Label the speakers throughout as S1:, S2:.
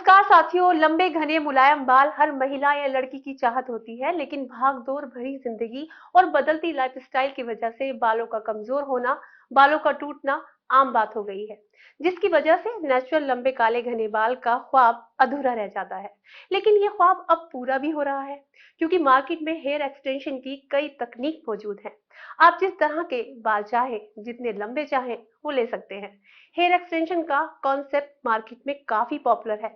S1: नमस्कार साथियों। लंबे घने मुलायम बाल हर महिला या लड़की की चाहत होती है, लेकिन भाग-दौड़ भरी जिंदगी और बदलती लाइफस्टाइल की वजह से बालों का कमजोर होना, बालों का टूटना आम बात हो गई है, जिसकी वजह से नेचुरल लंबे काले घने बाल का ख्वाब अधूरा रह जाता है। लेकिन ये ख्वाब अब पूरा भी हो रहा है, क्योंकि मार्केट में हेयर एक्सटेंशन की कई तकनीक मौजूद हैं। आप जिस तरह के बाल चाहें, जितने लंबे चाहें, वो ले सकते हैं। हेयर एक्सटेंशन का कॉन्सेप्ट मार्केट में काफी पॉपुलर है।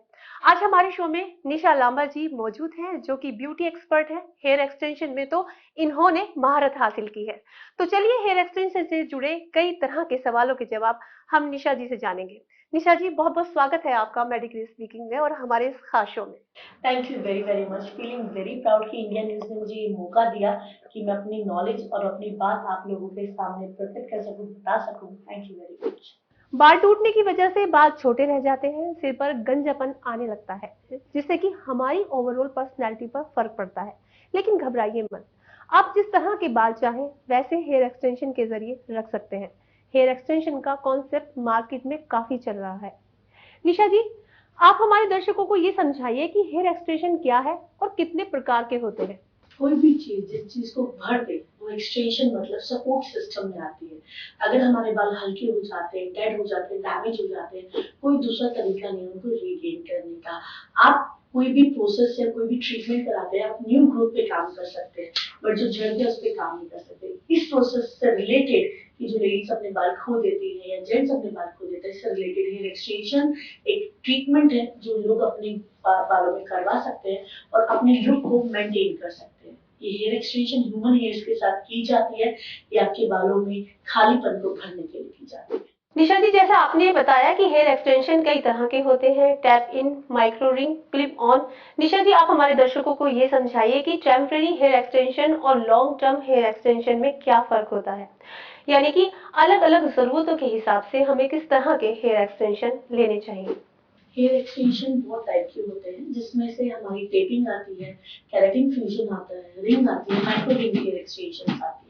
S1: आज हमारे शो में निशा लांबा जी मौजूद हैं, जो कि ब्यूटी एक्सपर्ट हैं। हेयर एक्सटेंशन में तो इन्होंने महारत हासिल की है। तो चलिए हेयर एक्सटेंशन से जुड़े कई तरह के सवालों के जवाब हम निशा जी से जानेंगे। निशा जी, बहुत बहुत स्वागत है आपका मेडिकल स्पीकिंग में और हमारे इस खास शो में।
S2: Thank you very very much. Feeling very proud कि इंडिया न्यूज ने मुझे ये मौका दिया कि मैं अपनी नॉलेज और अपनी बात आप लोगों के सामने प्रकट कर सकूं, बता सकूं। Thank you very much.
S1: बाल टूटने की वजह से बाल छोटे रह जाते हैं, सिर पर गंजापन आने लगता है, जिससे कि हमारी ओवरऑल पर्सनैलिटी पर फर्क पड़ता है। लेकिन घबराइए मत, आप जिस तरह के बाल चाहें वैसे हेयर एक्सटेंशन के जरिए रख सकते हैं। हेयर एक्सटेंशन का कॉन्सेप्ट मार्केट में काफी चल रहा है। निशा जी, आप हमारे दर्शकों को ये समझाइए कि हेयर एक्सटेंशन क्या है और कितने प्रकार के होते हैं।
S2: कोई भी चीज जिस चीज को भर दे वो एक्सटेंशन मतलब सपोर्ट सिस्टम में आती है। अगर हमारे बाल हल्के हो जाते हैं, डेड हो जाते हैं, डैमेज हो जाते हैं, कोई दूसरा तरीका नहीं है उनको रीगेन करने का। आप कोई भी प्रोसेस या कोई भी ट्रीटमेंट कराते हैं, आप न्यू ग्रोथ पे काम कर सकते हैं, बट जो जड़ है उस पर काम नहीं कर सकते। इस प्रोसेस से रिलेटेड कि जो लेडीज अपने बाल खो देती है या जेंट्स अपने बाल खो देते हैं, इससे रिलेटेड हेयर एक्सटेंशन एक ट्रीटमेंट है जो लोग अपने बालों में करवा सकते हैं और अपने लुक को मेंटेन कर सकते हैं। ये हेयर एक्सटेंशन ह्यूमन हेयर्स के साथ की जाती है। ये आपके बालों में खालीपन को भरने के लिए की जाती है।
S1: निशा जी, जैसा आपने बताया कि हेयर एक्सटेंशन कई तरह के होते हैं, tap in, micro ring, clip on. Nisha ji, आप हमारे दर्शकों को ये समझाइए कि टेम्परेरी हेयर एक्सटेंशन और लॉन्ग टर्म हेयर एक्सटेंशन में क्या फर्क होता है, यानी कि अलग अलग जरूरतों के हिसाब से हमें किस तरह के हेयर एक्सटेंशन लेने चाहिए।
S2: हेयर एक्सटेंशन बहुत टाइप के होते हैं, जिसमें से हमारी टेपिंग आती है, केराटिन फ्यूजन आता है, रिंग आती है, माइक्रो रिंग हेयर एक्सटेंशन आती है।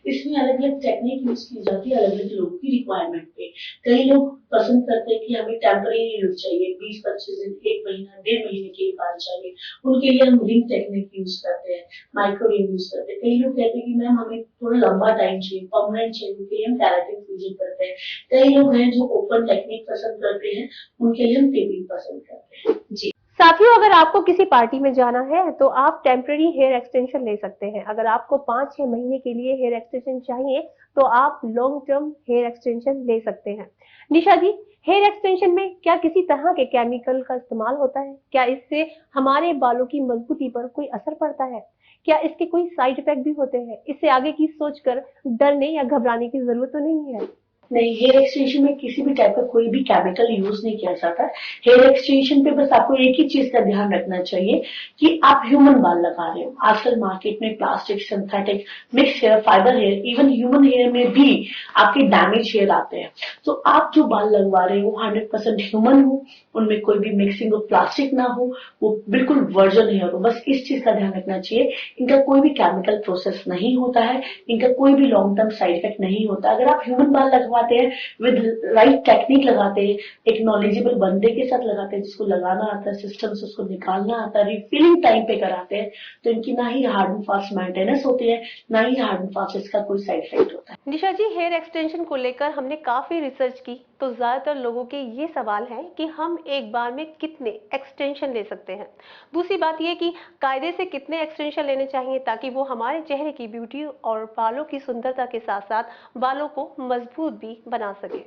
S2: इसमें अलग अलग टेक्निक यूज की जाती है अलग अलग लोगों की रिक्वायरमेंट पे। कई लोग पसंद करते हैं कि हमें टेम्परेरी लुक चाहिए, 20-25 दिन, 1 महीना, 1.5 महीने के बाल चाहिए, उनके लिए हम रिंग टेक्निक यूज करते हैं, माइक्रो रिंग यूज करते हैं। कई लोग कहते हैं कि मैम हमें थोड़ा लंबा टाइम चाहिए, परमानेंट चाहिए, उनके लिए हम केराटिन फ्यूजन करते हैं। कई लोग हैं जो ओपन टेक्निक पसंद करते हैं, उनके लिए हम टेपिंग पसंद करते हैं। जी।
S1: साथियों, अगर आपको किसी पार्टी में जाना है तो आप टेम्परेरी हेयर एक्सटेंशन ले सकते हैं। अगर आपको 5-6 महीने के लिए हेयर एक्सटेंशन चाहिए तो आप लॉन्ग टर्म हेयर एक्सटेंशन ले सकते हैं। निशा जी, हेयर एक्सटेंशन में क्या किसी तरह के केमिकल का इस्तेमाल होता है? क्या इससे हमारे बालों की मजबूती पर कोई असर पड़ता है? क्या इसके कोई साइड इफेक्ट भी होते हैं? इससे आगे की सोचकर डरने या घबराने की जरूरत तो नहीं है।
S2: नहीं, हेयर एक्सटेंशन में किसी भी टाइप का कोई भी केमिकल यूज नहीं किया जाता। हेयर एक्सटेंशन पे बस आपको एक ही चीज का ध्यान रखना चाहिए कि आप ह्यूमन बाल लगा रहे हो। आजकल मार्केट में plastic, synthetic, mix hair, fibre hair, even human hair में भी आपके डैमेज हेयर आते हैं। तो आप जो बाल लगवा रहे हो 100% ह्यूमन हो, उनमें कोई भी मिक्सिंग ऑफ प्लास्टिक ना हो, वो बिल्कुल वर्जन हेयर हो। बस इस चीज का ध्यान रखना चाहिए। इनका कोई भी केमिकल प्रोसेस नहीं होता है, इनका कोई भी लॉन्ग टर्म साइड इफेक्ट नहीं होता। अगर आप ह्यूमन बाल लगवाते हैं, विद राइट टेक्निक लगाते हैं, एक नॉलेजेबल बंदे के साथ लगाते हैं जिसको लगाना आता है, सिस्टम से उसको निकालना आता है, रिफिलिंग टाइम पे कराते हैं, तो इनकी ना ही हार्ड एंड फास्ट मेंटेनेंस होती है, ना ही हार्ड एंड फास्ट इसका कोई साइड इफेक्ट होता है।
S1: निशा जी, हेयर एक्सटेंशन को लेकर हमने काफी रिसर्च की, तो ज्यादातर लोगों के ये सवाल है कि हम एक बार में कितने एक्सटेंशन ले सकते हैं। दूसरी बात ये कि कायदे से कितने एक्सटेंशन लेने चाहिए ताकि वो हमारे चेहरे की ब्यूटी और बालों की सुंदरता के साथ साथ बालों को मजबूत भी बना सके।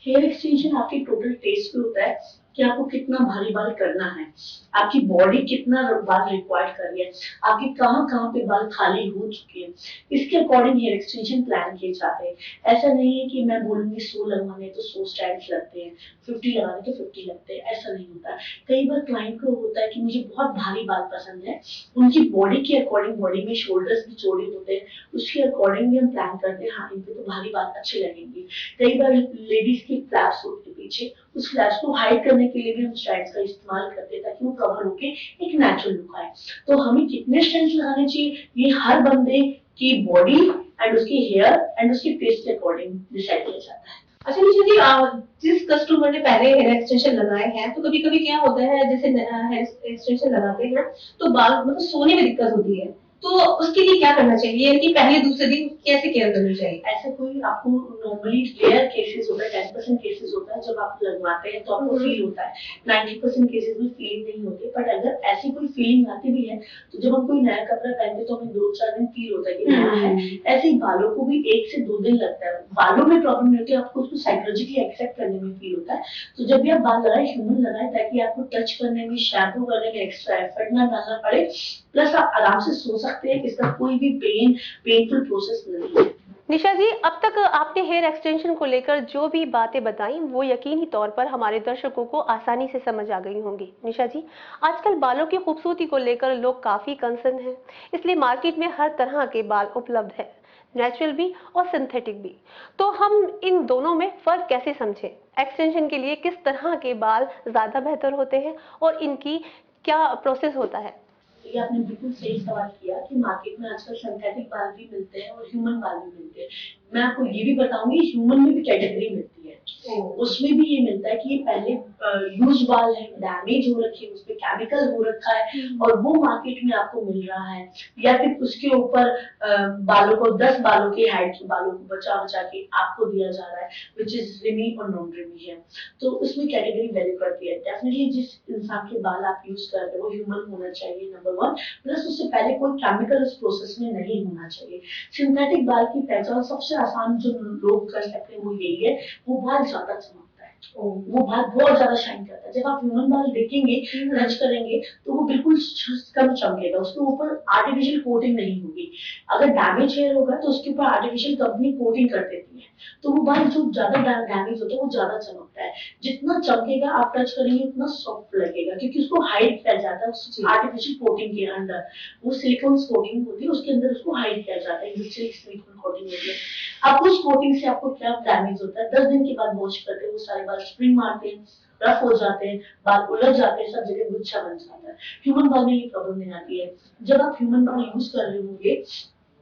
S2: हेयर एक्सटेंशन आपके टोटल टेस्ट पे होता है कि आपको कितना भारी बाल करना है, आपकी बॉडी कितना बाल रिक्वायर्ड कर रही है, आपके कहाँ कहाँ पे बाल खाली हो चुके हैं, इसके अकॉर्डिंग हेयर एक्सटेंशन प्लान किए जाते हैं। ऐसा नहीं है कि मैं बोलूंगी 100 लगवाने तो 100 स्टैंड्स लगते हैं, 50 लगाने तो 50 लगते हैं, ऐसा नहीं होता। कई बार क्लाइंट को होता है कि मुझे बहुत भारी बाल पसंद है, उनकी बॉडी के अकॉर्डिंग, बॉडी में शोल्डर्स भी चौड़े होते हैं, उसके अकॉर्डिंग भी हम प्लान करते हैं, हाँ इन पे तो भारी बाल अच्छे लगेंगे। कई बार लेडीज की फ्लैप्स होती है पीछे, उस फ्लैप्स को हाइड करने के लिए भी हम स्ट्रैंड्स का इस्तेमाल करते हैं ताकि वो कवर होके एक नेचुरल लुक आए। तो हमें कितने स्ट्रैंड्स लगाने चाहिए ये हर बंदे की बॉडी एंड उसकी हेयर एंड उसकी फेस के अकॉर्डिंग डिसाइड किया जाता है।
S3: अच्छा निशा जी, जिस कस्टमर ने पहले हेयर एक्सटेंशन लगाए हैं तो कभी कभी क्या होता है, जैसे हेयर एक्सटेंशन लगाते हैं तो बाल मतलब सोने में दिक्कत होती है, तो उसके लिए क्या करना चाहिए कि पहले दूसरे दिन कैसे केयर करनी चाहिए?
S2: ऐसा कोई आपको नॉर्मली रेयर केसेस होता है, 10% केसेस होता है जब आप लगवाते हैं तो आपको फील होता है, 90% केसेस में फीलिंग नहीं होती। बट अगर ऐसी कोई फीलिंग आती भी है तो जब हम कोई नया कपड़ा पहनते हैं तो हमें 2-4 दिन फील होता है कि नया है। ऐसे ही बालों को भी 1 से 2 दिन लगता है। बालों में प्रॉब्लम नहीं होती, आपको उसको साइकोलॉजिकली एक्सेप्ट करने में फील होता है। तो जब भी आप बाल लगाए, ह्यूमन लगाए, ताकि आपको टच करने में, शैम्पू करने में एक्स्ट्रा एफर्ट ना डालना पड़े, प्लस आप आराम से सो सकते हैं, इसका कोई भी पेनफुल प्रोसेस नहीं है।
S1: निशा जी, अब तक आपने हेयर एक्सटेंशन को लेकर जो भी बातें बताई वो यकीनी तौर पर हमारे दर्शकों को आसानी से समझ आ गई होंगी। निशा जी, आजकल बालों की खूबसूरती को लेकर लोग काफी कंसर्न हैं, इसलिए मार्केट में हर तरह के बाल उपलब्ध है, नेचुरल भी और सिंथेटिक भी। तो हम इन दोनों में फर्क कैसे समझें? एक्सटेंशन के लिए किस तरह के बाल ज्यादा बेहतर होते हैं और इनकी क्या प्रोसेस होता है?
S2: ये आपने बिल्कुल सही सवाल किया कि मार्केट में आजकल सिंथेटिक बाल भी मिलते हैं और ह्यूमन बाल भी मिलते हैं। मैं आपको ये भी बताऊंगी, ह्यूमन में भी कैटेगरी मिलती है, उसमें भी ये मिलता है कि ये पहले यूज बाल है, डैमेज हो रखे हैं, उसपे केमिकल हो रखा है और वो मार्केट में आपको मिल रहा है, या फिर उसके ऊपर बालों को 10 बालों के हाइट के बालों को बचा बचा के आपको दिया जा रहा है, विच इज रिमी और नॉन रिमी है। तो उसमें कैटेगरी वैल्यू करती है। डेफिनेटली जिस इंसान के बाल आप यूज कर रहे हो वो ह्यूमन होना चाहिए, नंबर 1। प्लस उससे पहले कोई केमिकल उस प्रोसेस में नहीं होना चाहिए। सिंथेटिक बाल की पहचान सबसे आसान जो लोग कर सकते हैं वो यही है, वो बाल ज्यादा चमकता है, वो बाल बहुत ज्यादा शाइन करता है। जब आप ह्यूमन बाल देखेंगे, टच करेंगे, तो वो बिल्कुल कम चमकेगा, उसके ऊपर आर्टिफिशियल कोटिंग नहीं होगी। अगर डैमेज हेयर होगा तो उसके ऊपर आर्टिफिशियल कंपनी कोटिंग कर देती है, तो वो बाल जो ज्यादा डैमेज होता है वो ज्यादा चमकता है। जितना चमकेगा, आप टच करेंगे उतना सॉफ्ट लगेगा, क्योंकि उसको हाइड किया जाता है आर्टिफिशियल कोटिंग के अंदर। वो सिलिकॉन कोटिंग होती है, उसके अंदर उसको हाइड किया जाता है, सिलिकॉन कोटिंग होती है। अब उस कोटिंग से आपको क्या डैमेज होता है, 10 दिन के बाद वॉश करते हैं वो सारे बाल स्प्रिंग मारते हैं, रफ हो जाते हैं, बाल उलझ जाते हैं, सब जगह गुच्छा बन जाता है। ह्यूमन बाल में ये प्रॉब्लम नहीं आती है। जब आप ह्यूमन बाल यूज कर रहे होंगे,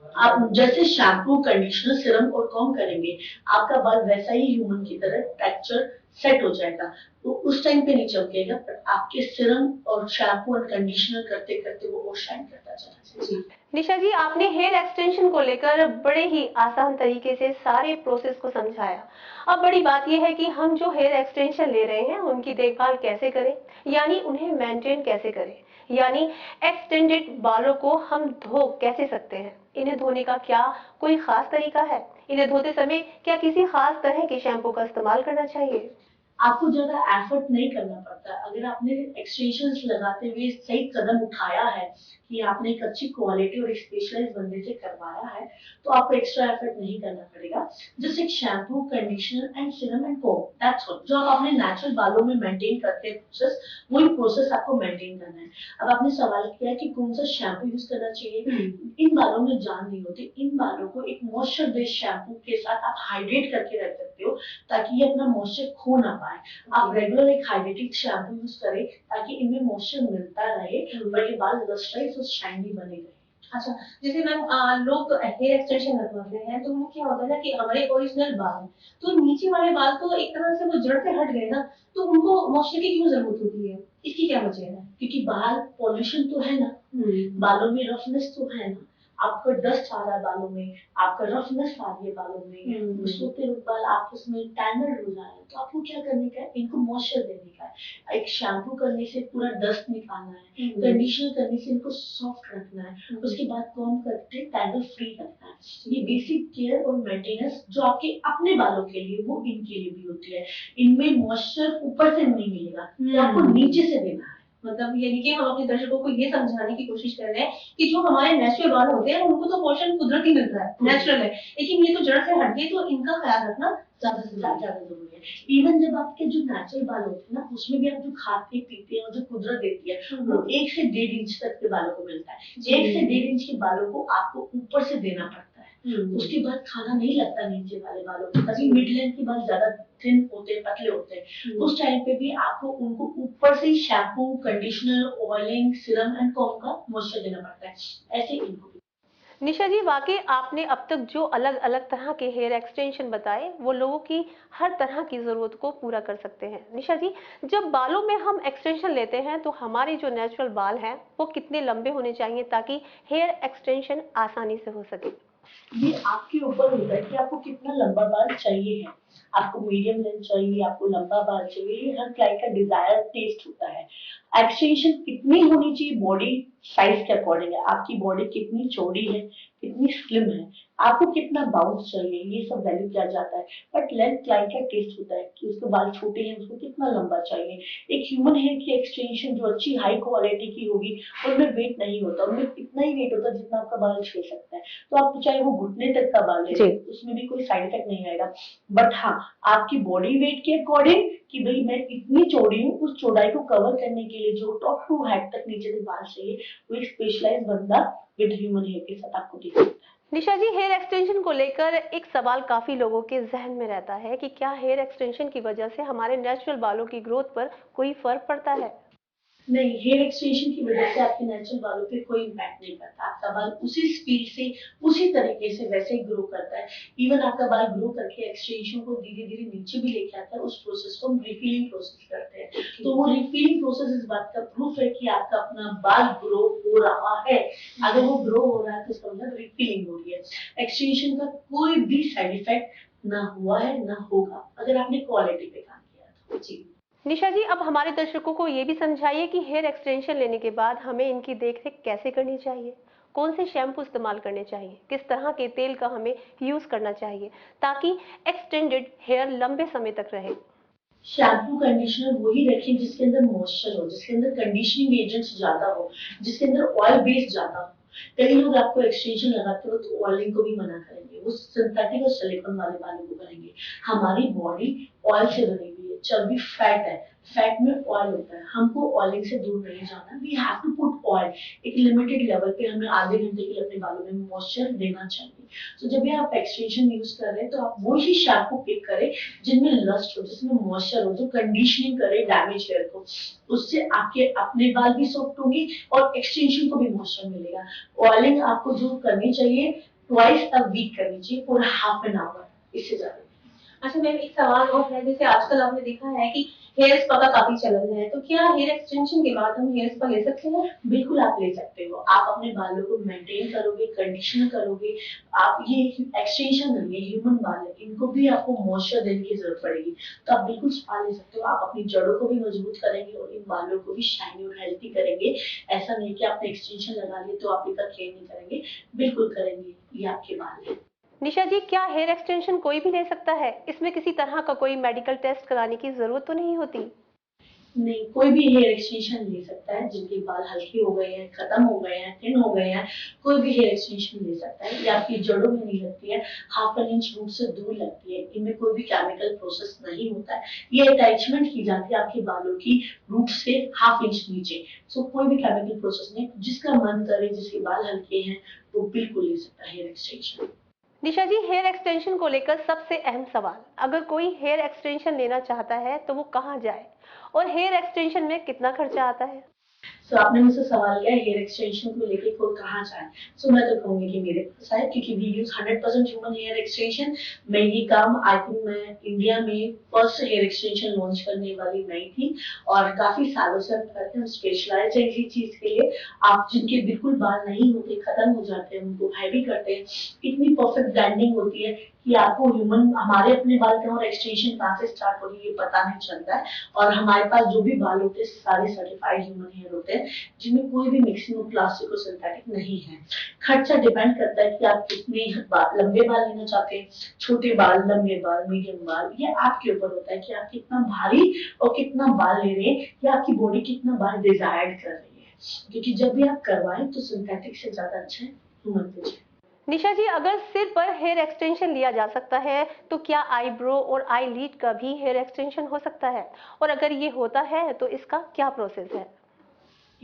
S2: आप जैसे शैम्पू, कंडीशनर, सिरम और कॉम्ब करेंगे, आपका बाल वैसा ही ह्यूमन की तरह टेक्सचर सेट हो जाएगा। तो उस टाइम पे नहीं चमकेगा, पर आपके सिरम और शैम्पू और कंडीशनर करते करते वो और शाइन करता चला जाएगा।
S1: निशा जी, आपने हेयर एक्सटेंशन को लेकर बड़े ही आसान तरीके से सारे प्रोसेस को समझाया। अब बड़ी बात यह है कि हम जो हेयर एक्सटेंशन ले रहे हैं उनकी देखभाल कैसे करें, यानी उन्हें मेंटेन कैसे करें, यानी एक्सटेंडेड बालों को हम धो कैसे सकते हैं, इन्हें धोने का क्या कोई खास तरीका है, इन्हें धोते समय क्या किसी खास तरह के शैम्पू का इस्तेमाल करना चाहिए?
S2: आपको ज्यादा एफर्ट नहीं करना पड़ता। अगर आपने एक्सटेंशन लगाते हुए सही कदम उठाया है कि आपने एक अच्छी क्वालिटी और एक स्पेशलाइज बंदे से करवाया है, तो आपको एक्स्ट्रा एफर्ट नहीं करना पड़ेगा। जस्ट एक shampoo, conditioner and serum and comb, that's all. जो आप अपने नेचुरल बालों में मेंटेन करते हैं प्रोसेस, वही प्रोसेस आपको मेंटेन करना है। अब आपने सवाल किया कि कौन सा शैम्पू यूज करना चाहिए। इन बालों में जान नहीं होती, इन बालों को एक मॉइस्चर बेस्ड शैम्पू के साथ आप हाइड्रेट करके रख सकते हो, ताकि ये अपना मॉइस्चर खो ना पाए। आप रेगुलर एक हाइड्रेटिक शैम्पू यूज करें, ताकि इनमें मॉइस्चर मिलता रहे और ये बाल लस्टराइज और शाइनी बने रहे।
S3: अच्छा, जैसे मैम लोग हेयर एक्सटेंशन लगवाते हैं तो उनको क्या होता है ना कि हमारे ओरिजिनल बाल हैं, तो नीचे वाले बाल तो एक तरह से वो जड़ से हट गए ना, तो उनको मॉइस्चर की क्यों जरूरत होती है, इसकी क्या वजह है?
S2: क्योंकि बाल पॉल्यूशन तो है ना, बालों में रफनेस तो है ना, आपका डस्ट आ रहा है बालों में, आपका रफनेस आ रही है बालों में, सोते वक्त बाल आपस में टैनर्ड हो जा रहे हैं, तो आपको क्या करने का है, इनको मॉइस्चर देने का है। एक शैम्पू करने से पूरा डस्ट निकालना है, कंडीशनर करने से इनको सॉफ्ट रखना है, उसके बाद कॉम्ब करके टैंगल फ्री रखना है। ये बेसिक केयर और मेंटेनेंस जो आपके अपने बालों के लिए, वो इनके लिए भी होती है। इनमें मॉइस्चर ऊपर से नहीं मिलेगा, तो आपको नीचे से देना है।
S3: मतलब यानी कि हम अपने दर्शकों को ये समझाने की कोशिश कर रहे हैं कि जो हमारे नेचुरल बाल होते हैं उनको तो पोषण कुदरती मिलता है, नेचुरल है, लेकिन ये तो जड़ से हट गए, तो इनका ख्याल रखना
S2: ज्यादा से ज्यादा जरूरी है। इवन जब आपके जो नेचुरल बाल होते हैं ना, उसमें भी आप जो खाते पीते हैं और जो कुदरत देती है, वो 1 से 1.5 इंच तक के बालों को मिलता है। 1 से 1.5 इंच के बालों को आपको ऊपर से देना पड़ता है, उसके बाद खाना नहीं लगता नीचे वाले बालों को। अभी मिड लेंथ के बाल ज्यादा थिन होते हैं, पतले होते हैं, उस टाइम पे भी आपको उनको ऊपर से shampoo, conditioner, oiling, serum and com का मॉइस्चर देना पड़ता है। ऐसे इनको भी।
S1: निशा जी, वाकई आपने अब तक जो अलग अलग तरह के हेयर एक्सटेंशन बताए वो लोगों की हर तरह की जरूरत को पूरा कर सकते हैं। निशा जी, जब बालों में हम एक्सटेंशन लेते हैं तो हमारे जो नेचुरल बाल हैं वो कितने लंबे होने चाहिए ताकि हेयर एक्सटेंशन आसानी से हो सके?
S2: ये आपके ऊपर होता है कि आपको कितना लंबा बाल चाहिए है। आपको मीडियम लेंथ चाहिए, आपको लंबा बाल चाहिए, ये हर क्लाइंट का डिजायर टेस्ट होता है। एक्सटेंशन कितनी होनी चाहिए बॉडी साइज के अकॉर्डिंग है। आपकी बॉडी कितनी चौड़ी है, कितनी स्लिम है, आपको कितना बाउंस चाहिए, ये सब वैल्यू किया जाता है। बट लेंथ क्लाइंट का टेस्ट होता है कि उसके बाल छोटे हैं, उसको कितना लंबा चाहिए। एक ह्यूमन हेयर की एक्सटेंशन जो अच्छी हाई क्वालिटी की होगी, उनमें वेट नहीं होता, उनमें इतना ही वेट होता है जितना आपका बाल छू सकता है। तो आप चाहे वो घुटने तक का बाल ले
S1: जी।
S2: उसमें भी कोई साइड इफेक्ट नहीं आएगा। बट हाँ, आपकी बॉडी वेट के अकॉर्डिंग कि भाई मैं इतनी चौड़ी हूँ, उस चौड़ाई को कवर करने के लिए जो टॉप टू हेड तक नीचे तक बाल चाहिए, वो एक स्पेशलाइज बंदा विद ह्यूमन हेयर के साथ आपको दे सकता है।
S1: निशा जी, हेयर एक्सटेंशन को लेकर एक सवाल काफी लोगों के जहन में रहता है कि क्या हेयर एक्सटेंशन की वजह से हमारे नेचुरल बालों की ग्रोथ पर कोई फर्क पड़ता है?
S2: नहीं, हेयर एक्सटेंशन की वजह से आपके नेचुरल बालों पे कोई इम्पैक्ट नहीं पड़ता। आपका बाल उसी स्पीड से, उसी तरीके से वैसे ही ग्रो करता है। इवन आपका बाल ग्रो करके एक्सटेंशन को धीरे धीरे नीचे भी लेके आता है। उस प्रोसेस को हम रिफिलिंग प्रोसेस करते हैं। तो वो रिफिलिंग प्रोसेस इस बात का प्रूफ है कि आपका अपना बाल ग्रो हो रहा है। अगर वो ग्रो हो रहा है तो इसका मतलब रिफिलिंग हो रही है। एक्सटेंशन का कोई भी साइड इफेक्ट ना हुआ है ना होगा, अगर आपने क्वालिटी पे काम किया तो। जी।
S1: निशा जी, अब हमारे दर्शकों को ये भी समझाइए कि हेयर एक्सटेंशन लेने के बाद हमें इनकी देखरेख कैसे करनी चाहिए? कौन से शैम्पू इस्तेमाल करने चाहिए? किस तरह के तेल का हमें यूज करना चाहिए ताकि एक्सटेंडेड हेयर लंबे समय तक रहे?
S2: शैम्पू कंडीशनर वही रखें जिसके अंदर मॉइस्चर हो, जिसके अंदर कंडीशनिंग एजेंट्स ज्यादा हो, जिसके अंदर ऑयल बेस ज्यादा हो। कई लोग आपको एक्सटेंशन लगाते हो तो ऑयलिंग को भी मना करेंगे, वो सिंथेटिक और सिलिकॉन वाले बालों को करेंगे। हमारी बॉडी ऑयल से बनी हुई है, चर्बी फैट है, फैट में ऑयल होता है। हमको ऑयलिंग से दूर नहीं जाना। We have to put oil. एक लिमिटेड लेवल पे हमें आधे घंटे के लिए अपने बालों में मॉइस्चर देना चाहिए। तो जब भी आप एक्सटेंशन यूज कर रहे हैं तो आप वही शैम्पू पिक करें जिनमें लस्ट हो, जिसमें मॉइस्चर हो, जो कंडीशनिंग करे डैमेज हेयर को। उससे आपके अपने बाल भी सॉफ्ट होंगे और एक्सटेंशन को भी मॉइस्चर मिलेगा। ऑयलिंग आपको जो करनी चाहिए, ट्वाइस अ वीक करनी चाहिए फॉर हाफ एन आवर, इससे ज्यादा।
S3: अच्छा मैम, एक सवाल और है, जैसे आजकल आपने देखा है कि हेयर स्पा का काफी चलन है, तो क्या हेयर एक्सटेंशन के बाद हम हेयर स्पा ले सकते हैं?
S2: बिल्कुल आप ले सकते हो। आप अपने बालों को मेंटेन करोगे, कंडीशन करोगे। आप ये एक्सटेंशन नहीं है, ह्यूमन बाल है, इनको भी आपको मॉइस्चर देने की जरूरत पड़ेगी। तो आप बिल्कुल स्पा ले सकते हो। आप अपनी जड़ों को भी मजबूत करेंगे और इन बालों को भी शाइनी और हेल्थी करेंगे। ऐसा नहीं कि आपने एक्सटेंशन लगा लिया तो आप इनका केयर नहीं करेंगे, बिल्कुल करेंगे। ये आपके बाल है।
S1: निशा जी, क्या हेयर एक्सटेंशन कोई भी ले सकता है? इसमें किसी तरह का कोई मेडिकल टेस्ट कराने की जरूरत तो नहीं होती?
S2: नहीं, कोई भी हेयर एक्सटेंशन ले सकता है। जिनके बाल हल्के हो गए हैं, खत्म हो गए हैं, थिन हो गए हैं, कोई भी हेयर एक्सटेंशन ले सकता है। ये आपकी जड़ों में नहीं लगती है, हाफ एन इंच रूट से दूर लगती है। इनमें कोई भी केमिकल प्रोसेस नहीं होता है। ये अटैचमेंट की जाती है आपके बालों की रूट से हाफ इंच नीचे। सो कोई भी केमिकल प्रोसेस नहीं। जिसका मन करे, जिसके बाल हल्के हैं, वो बिल्कुल ले सकता है हेयर एक्सटेंशन।
S1: निशा जी, हेयर एक्सटेंशन को लेकर सबसे अहम सवाल, अगर कोई हेयर एक्सटेंशन लेना चाहता है तो वो कहाँ जाए और हेयर एक्सटेंशन में कितना खर्चा आता है?
S2: सो आपने मुझसे सवाल किया हेयर एक्सटेंशन को लेके कोई कहाँ जाए। सो मैं तो कहूंगी कि मेरे पास आए, क्योंकि we use 100% human hair extension. मैं ये काम आई थिंक मैं इंडिया में फर्स्ट हेयर एक्सटेंशन लॉन्च करने वाली मैं थी और काफी सालों से हम करते हैं। हम स्पेशलाइज है इसी चीज के लिए। आप जिनके बिल्कुल बाल नहीं होते, खत्म हो जाते हैं, उनको हैवी करते हैं। इतनी परफेक्ट ब्रांडिंग होती है कि आपको ह्यूमन हमारे अपने बाल के और एक्सटेंशन कहाँ से स्टार्ट हो रही है ये पता नहीं चलता है। और हमारे पास जो भी बाल होते हैं सारे सर्टिफाइड ह्यूमन हेयर होते हैं, जिनमें कोई भी मिक्सिंग ऑफ प्लास्टिक और सिंथेटिक नहीं है। खर्चा डिपेंड करता है कि आप कितने लंबे बाल लेना चाहते हैं, छोटे बाल, लंबे बाल, मीडियम बाल। ये आपके ऊपर होता है कि आप कितना भारी और कितना बाल ले रहे हैं, या आपकी बॉडी कितना बाल डिजायर कर रही है। क्योंकि जब भी आप करवाएं तो सिंथेटिक से ज्यादा अच्छा है ह्यूमन पे जाए।
S1: निशा जी, अगर सिर पर हेयर एक्सटेंशन लिया जा सकता है तो क्या आईब्रो और आई लीड का भी हेयर एक्सटेंशन हो सकता है? और अगर ये होता है तो इसका क्या प्रोसेस है?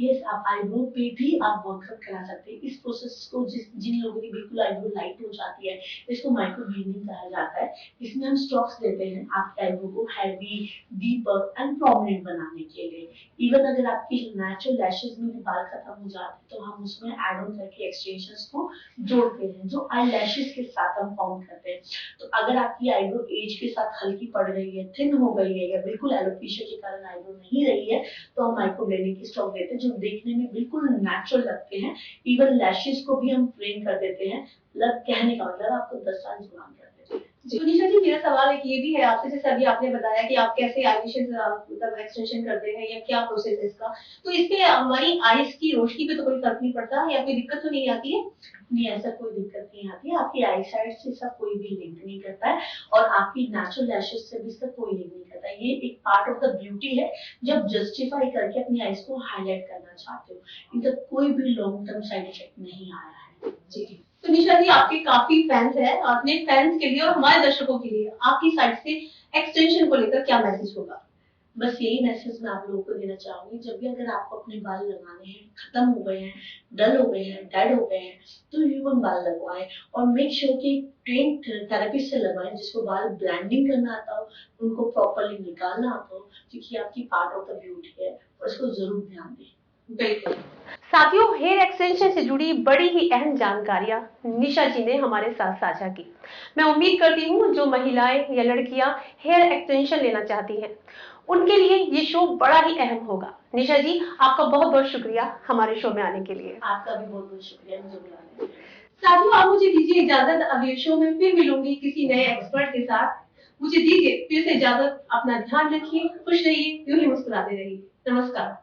S2: यस, आप आईब्रो पे भी आप वर्कआउट करा सकते हैं। इस प्रोसेस को जिन लोगों की बिल्कुल आईब्रो लाइट हो जाती है, इसको माइक्रो ब्लेडिंग कहा जाता है। इसमें हम स्ट्रोक्स देते हैं आपके आईब्रो को हैवी, डीपर एंड प्रोमिनेंट बनाने के लिए। इवन अगर आपकी नेचुरल लैशेज में भी बाल खत्म हो जाते हैं तो हम उसमें एड ऑन करके एक्सटेंशंस को जोड़ते हैं, जो आई लैशेज के साथ हम फॉर्म करते हैं। तो अगर आपकी आईब्रो एज के साथ हल्की पड़ गई है, थिन हो गई है या बिल्कुल एलोपेशिया के कारण आईब्रो नहीं रही है, तो हम माइक्रो ब्लेडिंग की स्ट्रोक देते हैं, जो देखने में बिल्कुल नेचुरल लगते हैं। इवन लैशेज को भी हम फ्रेम कर देते हैं। मतलब कहने का मतलब आपको 10 साल जुबान कर देते हैं।
S3: तो निशा जी, मेरा सवाल एक ये भी है आपसे, जैसे अभी आपने बताया कि आप कैसे आईलैशेस मतलब एक्सटेंशन करते हैं या क्या प्रोसेस है इसका, तो इससे हमारी आईज की रोशनी पे तो कोई फर्क नहीं पड़ता या कोई दिक्कत तो नहीं आती है?
S2: नहीं, ऐसा कोई दिक्कत नहीं आती है। आपकी आई साइड से इसका कोई भी लिंक नहीं करता है और आपकी नेचुरल लैशेज से भी इसका कोई लिंक नहीं करता है। ये एक पार्ट ऑफ द ब्यूटी है, जब जस्टिफाई करके अपनी आईज को हाईलाइट करना चाहते हो। इनका कोई भी लॉन्ग टर्म साइड इफेक्ट नहीं आया है।
S3: जी, तो निशा जी, आपके काफी फैंस हैं, अपने फैंस के लिए और हमारे दर्शकों के लिए आपकी साइड से एक्सटेंशन को लेकर क्या मैसेज होगा?
S2: बस यही मैसेज मैं आप लोगों को देना चाहूंगी, जब भी अगर आपको अपने बाल लगाने हैं, खत्म हो गए हैं, डल हो गए हैं, डेड हो गए हैं, तो ह्यूमन बाल लगवाएं और मेक श्योर कि ट्रेन थेरेपिस्ट से लगवाएं, जिसको बाल ब्लैंडिंग करना आता हो, उनको प्रॉपरली निकालना आता हो, क्योंकि आपकी पार्ट ऑफ द ब्यूटी है और इसको जरूर ध्यान दें।
S3: बिल्कुल।
S1: साथियों, हेयर एक्सटेंशन से जुड़ी बड़ी ही अहम जानकारियां निशा जी ने हमारे साथ साझा की। मैं उम्मीद करती हूँ जो महिलाएं या लड़कियां हेयर एक्सटेंशन लेना चाहती हैं, उनके लिए ये शो बड़ा ही अहम होगा। निशा जी, आपका बहुत बहुत शुक्रिया हमारे शो में आने के लिए।
S2: आपका भी बहुत बहुत शुक्रिया मुझे बुलाने के लिए।
S3: साथियों, आप मुझे दीजिए इजाजत, अगले शो में फिर मिलूंगी किसी नए एक्सपर्ट के साथ। मुझे दीजिए फिर से इजाजत, अपना ध्यान रखिए, खुश रहिए, यूं ही मुस्कुराते रहिए। नमस्कार।